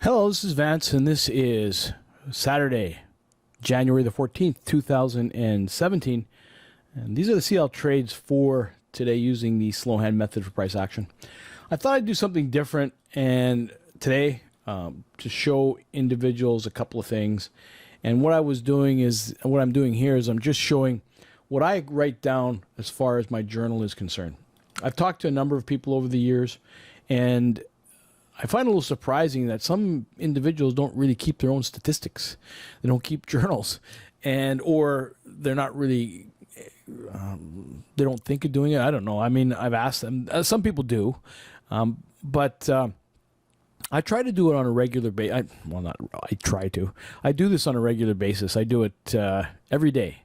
Hello, this is Vance, and this is Saturday, January the 14th, 2017. And these are the CL trades for today using the slow hand method for price action. I thought I'd do something different and today to show individuals a couple of things. And what I'm doing here is I'm just showing what I write down as far as my journal is concerned. I've talked to a number of people over the years, and I find it a little surprising that some individuals don't really keep their own statistics. They don't keep journals, or they're not really, they don't think of doing it. I don't know. I mean, I've asked them. Some people do, but I try to do it on a regular basis. I do this on a regular basis. I do it every day.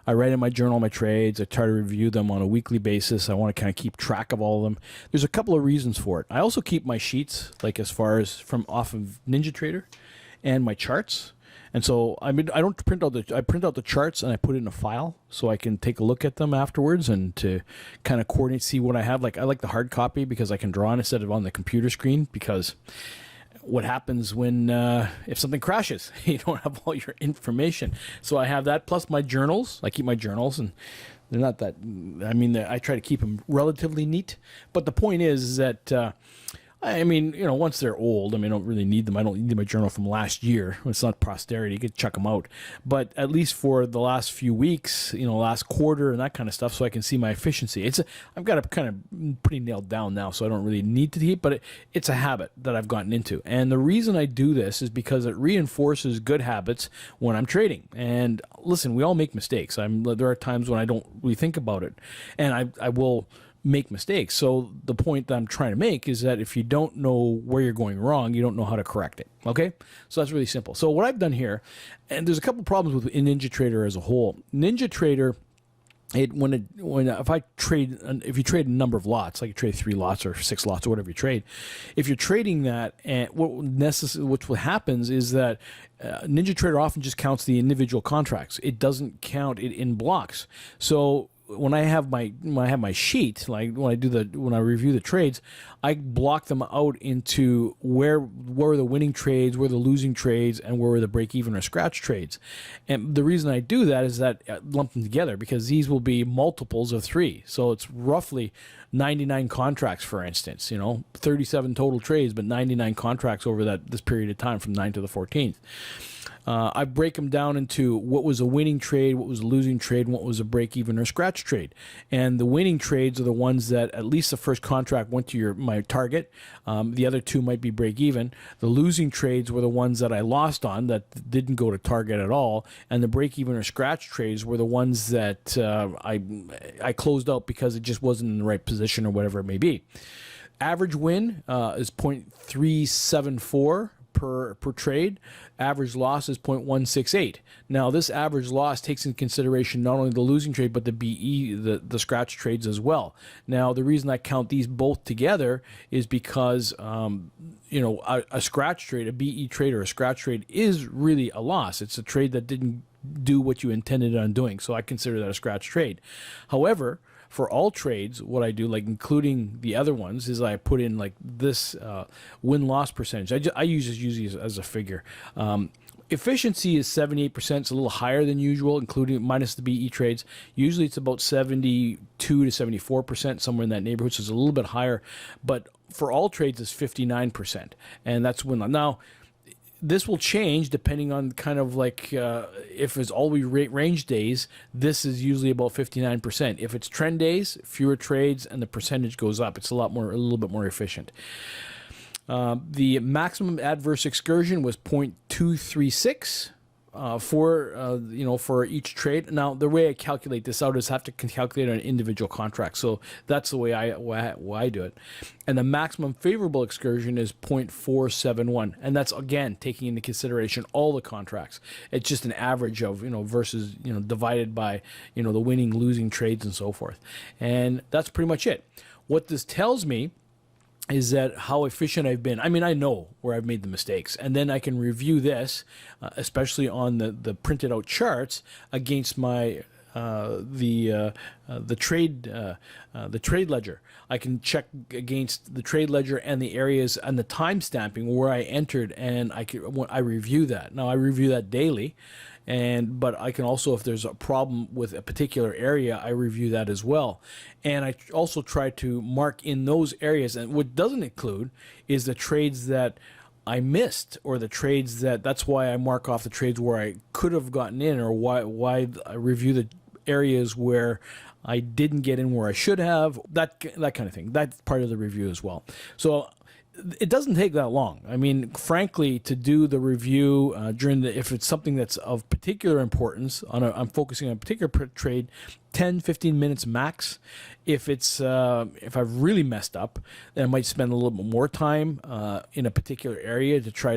I write in my journal my trades. I try to review them on a weekly basis. I want to kind of keep track of all of them. There's a couple of reasons for it. I also keep my sheets, like as far as from off of NinjaTrader, and my charts. And so I don't print out I print out the charts and I put it in a file so I can take a look at them afterwards and to kind of coordinate, see what I have. Like I like the hard copy because I can draw on instead of on the computer screen, because what happens when if something crashes, you don't have all your information. So I have that plus my journals. I keep my journals, and they're not that, I mean, I try to keep them relatively neat. But the point is that once they're old, I don't really need them. I don't need my journal from last year. It's not posterity. You could chuck them out. But at least for the last few weeks, last quarter and that kind of stuff, so I can see my efficiency. I've got it kind of pretty nailed down now, so I don't really need to keep, but it's a habit that I've gotten into. And the reason I do this is because it reinforces good habits when I'm trading. And listen, we all make mistakes. There are times when I don't really think about it, and I will make mistakes. So the point that I'm trying to make is that if you don't know where you're going wrong, you don't know how to correct it. Okay? So that's really simple. So what I've done here, and there's a couple problems with NinjaTrader as a whole. NinjaTrader, if you trade a number of lots, like you trade 3 lots or 6 lots or whatever you trade, if you're trading that, and what happens is that NinjaTrader often just counts the individual contracts. It doesn't count it in blocks. So when I have my sheet, like when I review the trades, I block them out into where are the winning trades, where are the losing trades, and where are the break even or scratch trades. And the reason I do that is that I lump them together because these will be multiples of 3. So it's roughly 99 contracts, for instance, 37 total trades, but 99 contracts over this period of time from 9 to the 14th. I break them down into what was a winning trade, what was a losing trade, and what was a break-even or scratch trade. And the winning trades are the ones that at least the first contract went to my target. The other 2 might be break-even. The losing trades were the ones that I lost on that didn't go to target at all. And the break-even or scratch trades were the ones that I closed out because it just wasn't in the right position or whatever it may be. Average win is 0.374. Per trade. Average loss is 0.168. Now this average loss takes into consideration not only the losing trade but the BE, the scratch trades as well. Now the reason I count these both together is because a scratch trade, a BE trade or a scratch trade is really a loss. It's a trade that didn't do what you intended on doing, so I consider that a scratch trade. However, for all trades, what I do, like including the other ones, is I put in like this win-loss percentage. I use this as a figure. Efficiency is 78%. It's a little higher than usual, including minus the BE trades. Usually it's about 72 to 74%, somewhere in that neighborhood, so it's a little bit higher. But for all trades, it's 59%, and that's win-loss. Now, this will change depending on kind of like if it's always range days, this is usually about 59%. If it's trend days, fewer trades, and the percentage goes up. It's a little bit more efficient. The maximum adverse excursion was 0.236 for each trade. Now the way I calculate this out is I have to calculate on an individual contract. So that's the way I do it. And the maximum favorable excursion is 0.471, and that's again taking into consideration all the contracts. It's just an average of versus divided by the winning, losing trades and so forth. And that's pretty much it. What this tells me is that how efficient I've been. I mean, I know where I've made the mistakes, and then I can review this, especially on the printed out charts, against my the trade ledger. I can check against the trade ledger and the areas and the time stamping where I entered, and I review that. Now I review that daily, but I can also, if there's a problem with a particular area, I review that as well. And I also try to mark in those areas. And what doesn't include is the trades that I missed, or the trades that's why I mark off the trades where I could have gotten in, or why I review the areas where I didn't get in where I should have, that kind of thing. That's part of the review as well. So it doesn't take that long. I mean, frankly, to do the review if it's something that's of particular importance, I'm focusing on a particular trade, 10, 15 minutes max. If if I've really messed up, then I might spend a little bit more time in a particular area to try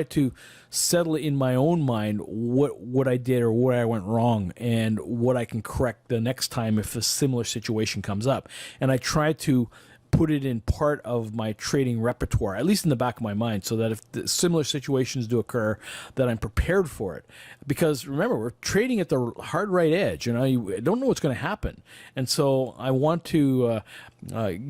to settle in my own mind what I did or where I went wrong, and what I can correct the next time if a similar situation comes up. And I try to put it in part of my trading repertoire, at least in the back of my mind, so that if similar situations do occur, that I'm prepared for it. Because remember, we're trading at the hard right edge. You don't know what's going to happen. And so I want to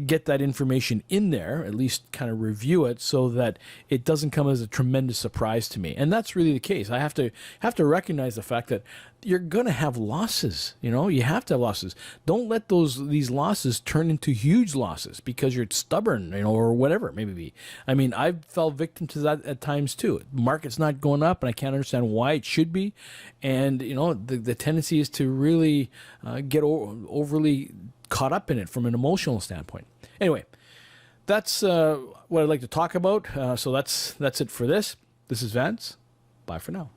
get that information in there, at least kind of review it, so that it doesn't come as a tremendous surprise to me. And that's really the case. I have to recognize the fact that you're going to have losses. You have to have losses. Don't let these losses turn into huge losses because you're stubborn, or whatever it may be. I mean, I've fell victim to that at times too. The market's not going up, and I can't understand why it should be. And the tendency is to really get overly caught up in it from an emotional standpoint. Anyway, that's what I'd like to talk about. So that's it for this. This is Vance. Bye for now.